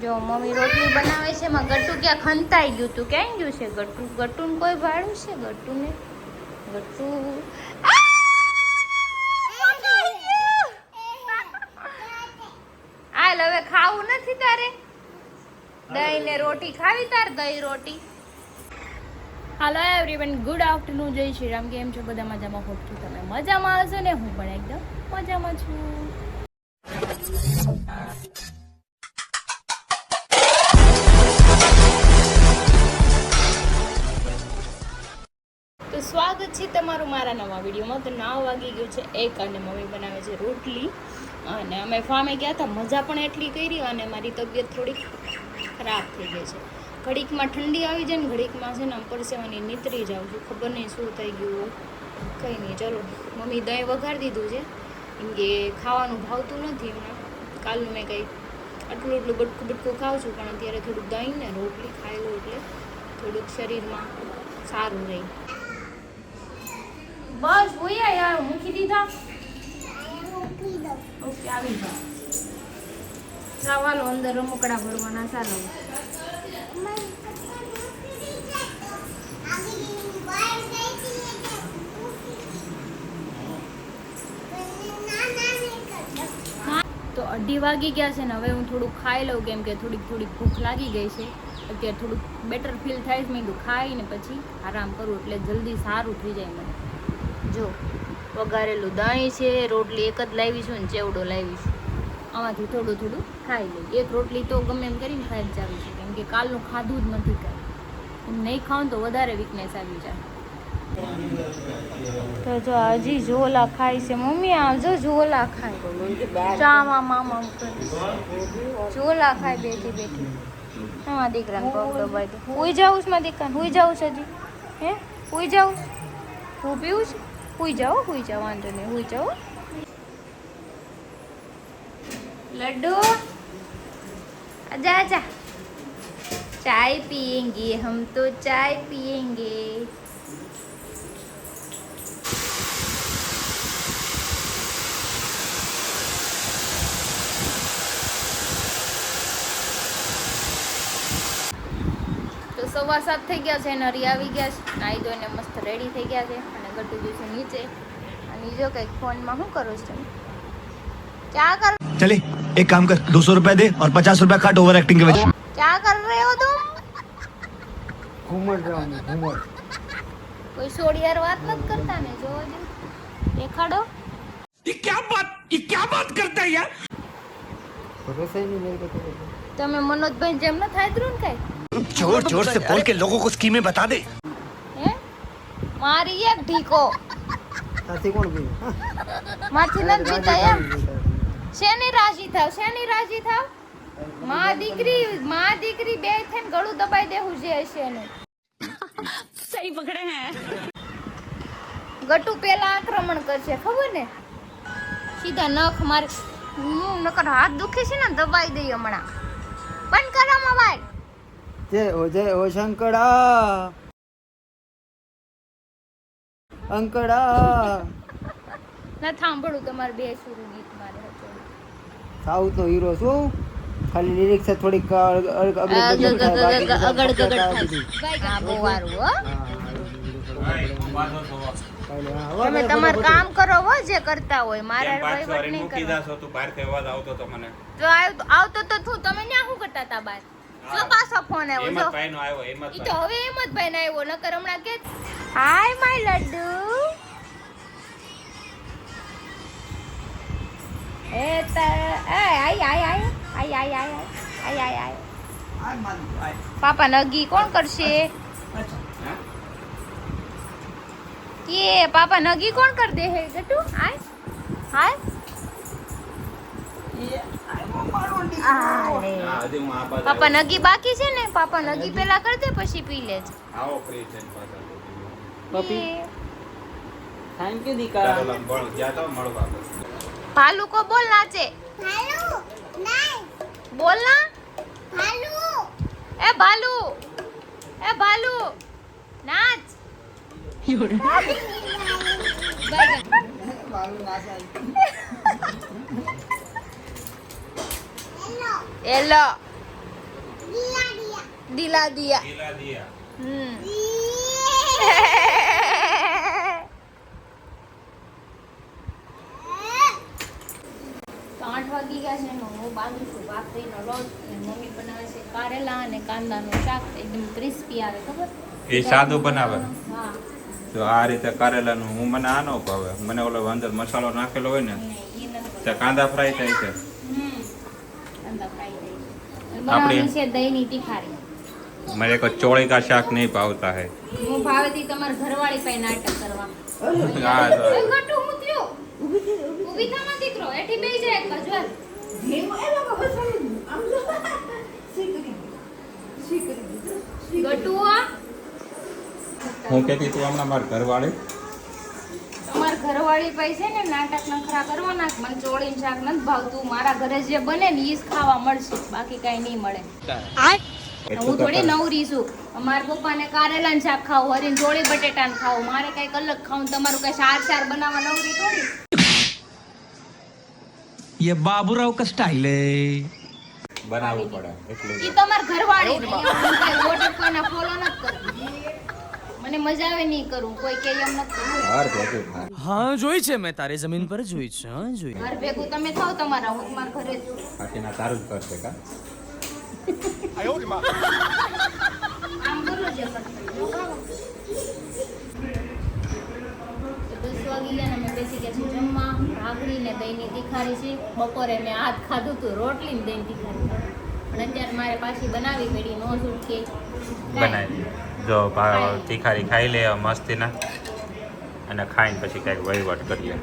જો મમ્મી રોટલી બનાવે છે એમાં ગટ્ટુ ક્યાં ખંતાઈ ગયું તું. ક્યાં ગયું છે ગટ્ટુ? ગટ્ટુને કોઈ ભાડું છે? ગટ્ટુને ગટ્ટુ હાલ હવે ખાવું નથી તારે? દહીં ને રોટી ખાવી તાર? દહીં રોટી. હાલો એવરીવન, ગુડ આફ્ટરનૂન, જય શ્રી રામ. કેમ છો બધા? મજામાં? હોપ છું તમે મજામાં હશો ને. હું પણ એકદમ મજામાં છું. તો સ્વાગત છે તમારું મારા નવા વિડીયોમાં. તો 9 વાગી ગયું છે 1 અને મમ્મી બનાવે છે રોટલી. અને અમે ફાર્મે ગયા હતા, મજા પણ એટલી કરી અને મારી તબિયત થોડીક ખરાબ થઈ ગઈ છે. ઘડીકમાં ઠંડી આવી જાય ને ઘડીકમાં છે ને પરસેવાની નીતરી જાઉં છું. ખબર નહીં શું થઈ ગયું, કંઈ નહીં. ચલો, મમ્મી દહીં વઘારી દીધું છે કેમ કે ખાવાનું ભાવતું નથી હમણાં. કાલનું મેં કંઈ આટલું બટકું ખાઉં છું, પણ અત્યારે થોડુંક દહીં ને રોટલી ખાઈ લો એટલે થોડુંક શરીરમાં સારું રહે. બસ ભૂયા યાર, મૂકી દીધા. ઓકે, આવી જાઓ. ચાલો અંદર રમકડા ભરવાના. ચાલો તો 2:30 વાગી ગયા છે ને હવે હું થોડુંક ખાઈ લઉં કેમ કે થોડીક ભૂખ લાગી ગઈ છે. અત્યારે થોડુંક બેટર ફીલ થાય છે. મેં કીધું ખાઈને પછી આરામ કરું એટલે જલ્દી સારું થઈ જાય મને. જો વઘારેલું દહીં છે, રોટલી એક જ લાવી છું ને ચેવડો લાવી છું. આમાંથી થોડું ખાઈ લઈ. એક રોટલી તો ગમે એમ કરીને ખાઈ જ આવી છે કેમ કે કાલનું ખાધું જ નથી કાંઈ. નહીં ખાઉં તો વધારે વીકનેસ આવી જાય. તો જો હજી ઝોલા ખાય છે મમ્મી. આવજો, ઝોલા ખાય. ચામાં મામા ઝોલા ખાય બેઠી. હા દીકરાને પગ દબાઈ દો. હુઈ જાઉં છું મારા દીકરાને? હુઈ જાઉં છે હજી? હે હુઈ જાઉં? હું પીવું છે? હુઈ જાઓ, વાંધો નહીં, હુઈ જાઓ. लड्डू आजा आजा, चाय पियेंगे हम तो, चाय पियेंगे. તો 7:15 થઈ ગયા છે અને હરી આવી ગયા છે. નાઈ ધોઈને મસ્ત રેડી થઈ ગયા છે અને ગટ્ટુ જે છે નીચે. અને જો કંઈક ફોનમાં શું કરો છો તમે? क्या कर? चले एक काम कर, 200 रुपए दे और 50 रुपए काट ओवर एक्टिंग के वजह. क्या कर रहे हो तुम? घूमर जाऊंगी घूमर. कोई सोडियार बात मत करता ने. जो देखाड़ो. ये क्या बात करता है यार. भरोसा ही नहीं मेरे को तो. તમે મનોજભાઈ જેમ ન થાય દ્રુન કઈ जोर जोर से बोल के लोगों को स्कीमें बता दे. હે મારી એક ઢીકો સાથી કોણ ગયું? માથી ન જીતા એમ. શેની રાજી થાવ? માં દીકરી બે થઈને ગળું દબાઈ દેવું છે શેનું. સહી પકડે હે. ગટુ પેલા આક્રમણ કરશે ખબર ને. સીધા નખ મારે નકર હાથ દુખે છે ને દબાઈ દઈ હમણાં. બંધ કરો મોબાઈલ. જય ઓ શંકરા અંકડા. ના સાંભળું તમારે બે સુરું ગીત મારે. સાઉથ નો હીરો છું. ખાલી લિરિક્સ થોડીક અગડ ગગડ થાય. હા બહુ સારું હો. તમે તમારું કામ કરો હો જે કરતા હોય. મારે વહીવટ નહીં કરો. તું બહાર થી અવાજ આવતો તો મને જો આવતો તો તું તમે ન્યા શું કરતા હતા બહાર? જો પાછો ફોન આવ્યો. જો ભાઈ નો આવ્યો ઈ તો હવે હેમંતભાઈ ને આવ્યો. નકર હમણાં કે હાય માય લડ્ડુ. એ આય પાપા નગી કોણ કરશે? ये पापा नगी कौन कर दे है गट्टू? आय हाय पापा नगी बाकी છે ને. પાપા નગી પેલા કર દે પછી પી લેજ. આવો ફ્રી છે પપી. Thank you દીકા. ચાલો લંબણ જાતો મળવા. भालू को बोल नाचे. भालू नहीं बोलना. भालू ए भालू नाच. हेलो દિલા દિયા ગીલા દિયા. તો 8 વાગી ગયા છે ને હું બાંધું છું ભાખરીનો લોટ અને મમ્મી બનાવે છે કારેલા અને કાંદાનું શાક એકદમ ક્રિસ્પી આવે ખબર એ સાદું બનાવે. હા તો આ રીતે કારેલાનું હું મને આ ન ભાવે. મને ઓલો અંદર મસાલો નાખેલો હોય ને એ નથી તે કાંદા ફ્રાય થાય છે. કાંદા ફ્રાય થઈ છે આપણી- બનાવવાની છે દહીંની તીખારી मेरे को चौड़े का शाक नहीं भावता है. હું ભાવેથી તમારા ઘરવાળી પાસે નાટક કરવા હા, તો. એ ગટુ હું થયો ઊભી થા માં દીકરો એઠી બેહી જાય કજવાલ ગટુ આ હું કહેતી તું હમણાં મારા ઘરવાળી તમાર ઘરવાળી પાસે છે ને નાટક નખરા કરવાના જ. મને ચોળીનું શાક નથી ભાવતું મારા ઘરે જે બને ને ઈ જ ખાવા મળશે બાકી કાંઈ નહીં મળે હું થોડી નવરી છું અમારા પપ્પાને કારેલાનું શાક ખાવું હરીને ચોળી બટેટાનું ખાવું મારે કંઈક અલગ ખાવું તમારું કઈ સાર બનાવવા નવરી થોડી ये बाबूराव का स्टाइल है. બનાવવું પડે એટલું ઈ તમાર ઘરવાળી ને હું કાંઈ વોટર કોઈના ફોલો નથી કરતી મને મજા આવે નહીં કરું કોઈ કે એમ નથી કરવું ઘર ભેગું થાય. हाँ જોઈ છે મેં તારી જમીન પર જોઈ છે હા જોઈ ઘર ભેગું તમે થાવ તમારા હું તમારા ઘરે જ છું બાકીના તારું જ કરશે કા આમ કરો જે કરતા હોય. તો 10 વાગી ગયા ને અમે બેસી ગયા છીએ જમવા ભાખરી ને દહીંની તીખારી છે બપોરે મેં હાથ ખાધું હતું રોટલી ને દહીં તીખારી પણ અત્યારે મારે પાછી બનાવી પડી નો છૂટકે બનાવી જો તીખારી ખાઈ લે મસ્તીના અને ખાઈને પછી કંઈક વહીવટ કરીએ.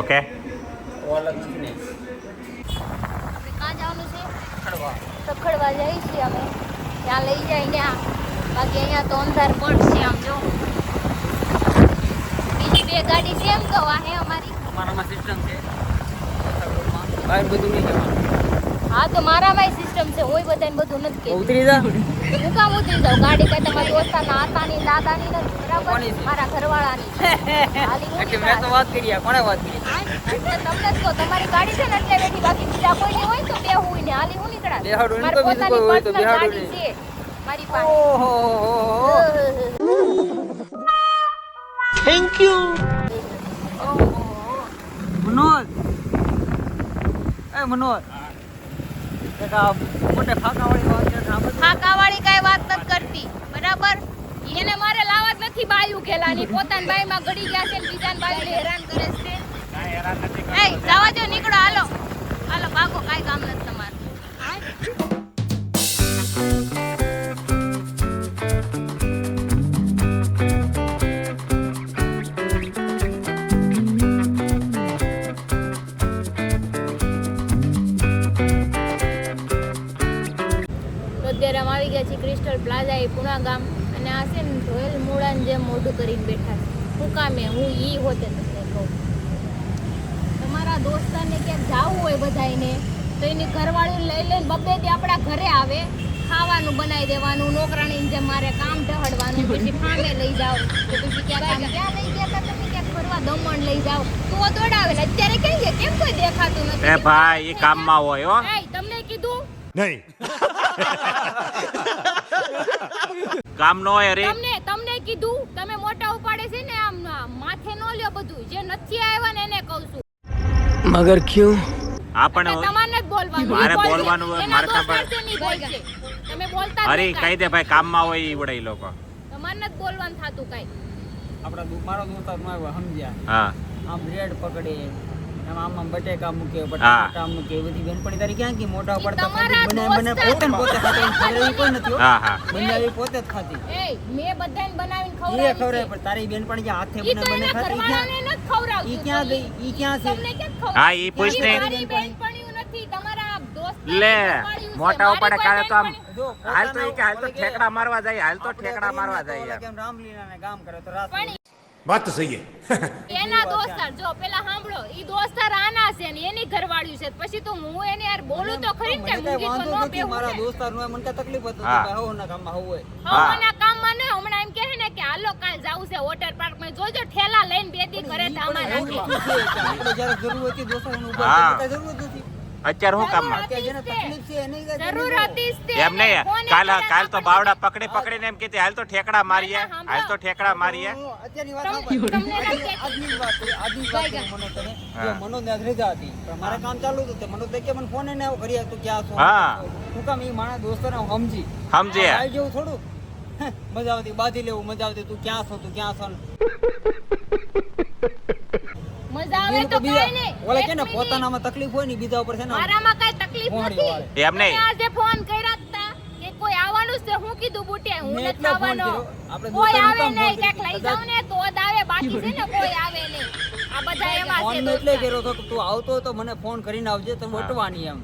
ઓકે આપણે કાં જવાનું છે સખડવા જઈએ છીએ અમે ત્યાં લઈ જાય ત્યાં બાકી અહીંયા તો અંધાર પડશે આમ જો બીજી 2 ગાડી છે એમ તો વાહે અમારી અમારામાં સિસ્ટમ છે બહાર બધું નહીં જવાનું હા તો મારામાં સિસ્ટમ છે હોય બધાને બધું નથી કે ઉતરી જા હું કામ ઉતરી જાઉં ગાડી કઈ તમારા દોસ્તાના આતાની દાદાની નથી બરાબર કોની છે? મારા ઘરવાળાની હાલી હું એટલે નહીં મેં તો વાત કરી આ કોણે વાત કરી એટલે તમને જ કહું તમારી ગાડી છે ને એટલે બેઠી બાકી બીજા કોઈની હોય તો બે હોય ને હાલી હું નીકળા બેહાડું ને મારી તો બીજું કોઈ હોય તો પોતાની બેહાડું ગાડી નહીં. છે મારી પાસે ઓહો મનોજ એ મનોજ એક આ મોટે ફાકાવાળી વાત છે સાંભળ ફાકાવાળી કાંઈ વાત નથી કરતી બરાબર એને મારે લાવા જ નથી બાયું ખેલાની પોતાની બાઈમાં ગળી ગયા છે ને બીજાની બાયુને હેરાન કરે છે એ જવા દો નીકળો હાલો હાલો ભાગો કાંઈ કામ નથી તમારું અત્યારે અમે આવી ગયા છીએ ક્રિસ્ટલ પ્લાઝા એ પુણા ગામ અને આ છે ને રોયલ મૂળાને જેમ મોઢું કરીને બેઠા છે શું કામે હું ઈ હોતે તમને કહું તમારા દોસ્તારને ક્યાંક જાવું હોય બધાને તો એની ઘરવાળી લઈ લઈને બબ્બે દી આપણા ઘરે આવે ખાવાનું બનાવી દેવાનું નોકરાણીને જેમ મારે કામ ઢહડવાનું પછી ફામે લઈ જાઓ કે પછી ક્યાં લઈ ગયા હતા તમે ક્યાંક ફરવા દમણ લઈ જાઓ તો દોડાવે ને અત્યારે કઈ છે કેમ કોઈ દેખાતું નથી એ ભાઈ એ કામમાં હોય હો. એય, તમને કીધું नहीं. કામ નો હોય રે. તમને કીધું તમે મોટા ઉપાડે છે ને આમ માથે નો લ્યો બધું જે નથી આવ્યા ને એને કહું છું મગર ક્યું આપણે એટલે તમારે જ બોલવાનું મારે ઈ બોલશે. બોલવાનું હોય, એના મારે દોસ્તાર ખબર. છે ને ઈ બોલશે. તમે બોલતા જ અરે નહીં કહી કાંઈ. દે ભાઈ કામમાં હોય ઈ વડે ઈ લોકો. તમારે નથી બોલવાનું થાતું કાંઈ આપણા મારો દોસ્તાર નો આવ્યો સમજ્યા હા આમ બ્રેડ પકડે આમ બટેકા મૂકે હા. બટાકા મૂકે એ બધી બેનપણી તારી ક્યાં કી મોટા ઈ પડતા તમારા બને પોતે ને પોતે ખાતી એને ખવડાવી કોઈ નથી હો. હા હા બનાવી પોતે જ ખાતી એય, મેં બધાને બનાવીને એ ખવડાવી ખવડાવે છે. પણ તારી બેનપણી જે હાથે ઈ બને તો બને એના ખાતી ઘરવાળાને નથી ખવડાવતું. ઈ ક્યાં ગઈ ઈ ક્યાં છે તમને ક્યાં ખવડાવે? હા ઈ પૂછ ને ઈ મારી બેનપણીઓ નથી, તમારા દોસ્તારની લે બેનપણીઓ છે. મોટા મારી ઉપાડે કોઈ કાલે તો આમ બેનપણી- જો હાલ તો ઈ કે હાલ તો પોતાના ઠેકડા મારવા જાય હાલ તો આપણે ઠેકડા મારવા તો જાય કેમ રામલીલાને ગામ કરે તો રાત પણ बात तो सही है. એના દોસ્તાર જો પેલા સાંભળો ઈ દોસ્તાર આના છે ને એની ઘરવાળ્યું છે પછી તો હું એને યાર બોલું તો ખરી ને મને કે કાંઈ મૂંગી તો વાંધો ન નથી બેહું મારા ને. દોસ્તાર નો મને કાંઈ તકલીફ હતી હા. કે હવો ના કામમાં હવું હોય હા. હવાના કામમાં ને હમણાં એમ કહે ને કે હાલો કાલ જાવું છે વોટર પાર્ક માં જોજો ઠેલા લઈને બે દી ઘરે ધામા પણ એવું નાખે છે કે આપણે જ્યારે જરૂર હતી દોસ્તાર એને ઉભા હા. કરવાની કાંઈ જરૂર જ નથી અત્યારે હું કામમાં કે જેને તકલીફ છે એને કે જરૂર હતી જ તે. એમ નહીં ફોન કાલ કર્યા કાલ તો આપણને બાવડા પકડીને એમ કીધી હાલ તો ઠેકડા મારીએ ના, હાલ તો ઠેકડા મારીએ અત્યારની વાત તમને સાંભળ. નથી આજની જ વાત કરી, આજની જ વાત કરી મનોજ તને. જો મનોજ ને આજ રજા હતી પણ મારે કામ ચાલુ હતું તે મનોજ ભાઈ કે મને ફોન એને આવો કરી તું ક્યાં છો હા. હું કામ ઈ મારા દોસ્તોને હું સમજી સમજે ભાઈ જેવું થોડું મજા આવતી બાંધી લેવું મજા આવતી તું ક્યાં છો મજા આવે તો કાંઈ નહીં. ઓલા એક કે ને મિનિટ. પોતાનામાં તકલીફ હોય ને બીજા ઉપર છે ને મારામાં કાંઈ તકલીફ મોહણી નથી. વાળે. એમ નહીં. તમે આજે ફોન કર્યા હતા કે કોઈ આવવાનું છે, હું કીધું બુટિયા હું મેં નથી એટલો ફોન આવવાનો. કર્યો. આપણે કોઈ દોસ્તારનું આવે કામ નહીં, ફોન ક્યાંક લઈ કર્યો. જાવ ને તો જ આવે, બાકી છે ને કોઈ આવે નહીં. આ બધા એમાં ફોન છે મેં એટલે દોસ્તાર. કર્યો હતો કે તું આવતો હોય તો મને ફોન કરીને આવજે તો વટવાની એમ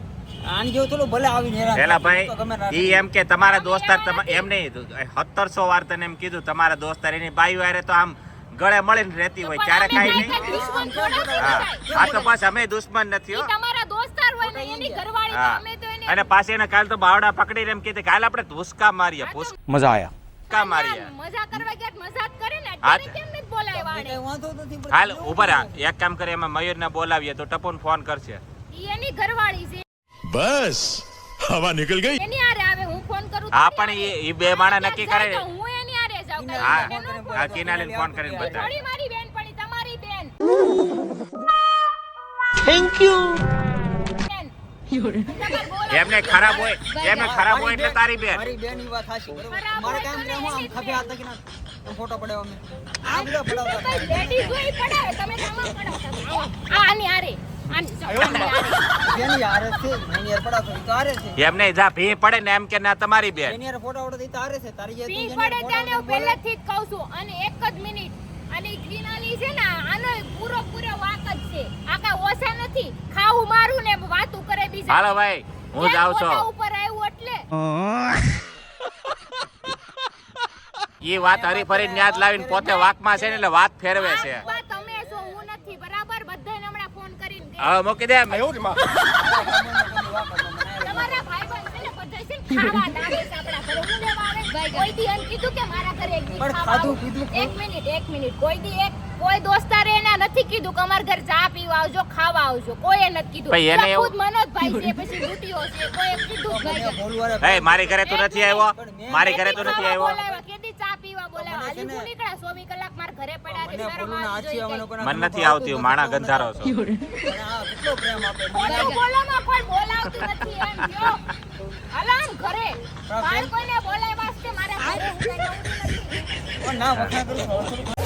આની જેવું થોડું ભલે આવીને હેરાન પેલા થાય, તો ગમે ભાઈ ઈ એમ કે તમારા દોસ્તાર એમ નહીં 1700 વાર તને એમ કીધું તમારા દોસ્તાર એની બાઈ વારે તો આમ ગળે મળીને રહેતી હોય પણ ત્યારે અમે કાંઈ કાંઈ નહીં દુશ્મન થોડા છે હા બધાય. આ તો બસ અમે દુશ્મન નથી ઈ હો તમારા દોસ્તાર હોય ને એની ઘરવાળી તો હા અમે તો એને અને પાછી એને કાલ તો બાવડા પકડીને એમ કીધું કાલ આપણે ધુસકા મારીએ मजा आया ભૂસકા મારીએ મજા કરવા ગયા તો મજા જ કરે ને. હા. અત્યારે કેમ નથી બોલાવ્યા આને? કઈ વાંધો નથી પણ હાલ ઉભા રહે એક કામ કરે એમાં મયુરને બોલાવીએ તો ટપુને ફોન કરશે ઈ એની ઘરવાળી છે, बस हवा निकल गई એની હારે આવે. હું ફોન કરું હા તો પણ એની ઈ બે માણા હારે નક્કી જાય કરે તો હું એની હારે જાઉં. કિનારે હા કાંઈ એને ન હા બોલાવો. કિનાલીને ફોન કરીને બતાવે થોડી મારી બેનપણી, તમારી બેન. બેન. તમારે બોલાવો. એમને ખરાબ હોય એટલે તારી બેન મારી બેન ઈ વાત સાચી બરોબર ખરાબ મારે હોય કામ તો કરે હું આમ એની ખભે હાથ નાખીને આમ ફોટો પડાવ્યો અમે આ બધા તો પડાવતા કઈ ladies હોય ઈ પડાવે, તમે તો આમાં પડાવતા હતા. આ આની હારે. આની હારે. બેની હારે છે એની હારે પડાવતો ઈ તો હારે છે એમને જા ભી પડે ને એમ કે ના તમારી બેન એની હારે ફોટો આવડે ઈ તો હારે છે તારી જે પી પડે ત્યાં હું પહેલેથી જ કહું છું. અને એક જ મિનિટ, અને ઈ ગ્રીનાલી છે ને આનો પૂરો વાક જ છે. આ કાંઈ ઓછા નથી. ખાવું મારું ને વાતું કરે બીજા. હાલો ભાઈ હું જાઉં છું ફોટા ઉપર આવ્યું એટલે ઈ વાત હરીફરી ન્યાજ લાવીને પોતે વાકમાં છે ને એટલે વાત ફેરવે છે આ તમે છો, હું નથી. બરાબર? બધાને હમણાં ફોન કરીને કહે. હવે મૂકી દે તમારા ભાઈબંધ છે ને બધા છે ને ખાવા જ આવે છે આપણા ઘરે. હું લેવા આવે છે. કોઈ દી એમ કીધું કે મારા ઘરે એક દી પણ ખાવા ખાધું આવો. પીધું એક મિનિટ કોઈ દી કોઈ દોસ્તારે એના નથી કીધું કે અમારા ઘર ચા પીવા આવજો, ખાવા આવજો. કોઈએ નથી કીધું. ભાઈ એને ખુદ એવું- મનોજભાઈ છે, પછી બુટીઓ છે, કોઈએ કીધું જ નહીં. એ મારી ઘરે તું નથી આવ્યો મારી ઘરે તું નથી આવ્યો બોલાવ્યા, કેદી ચા પીવા બોલાવ્યા. મને છે હજી ને- હું નીકળ્યા 24 કલાક મારા ઘરે પડ્યા છે. મને શરમ બોલું ના આવવી આછી જોઈએ. આવવાનો મન નથી આવતી હું માણા ગંધારો છું પણ આ કેટલો પ્રેમ આપે ખોટું બોલોમાં કોઈ બોલાવતું નથી એમ કયો. હાલો આમ ઘરે. બહાર કોઈને બોલાવ્યા છે મારા ઘરે હું કાંઈ નવરી નથી. પણ ના વખા કરું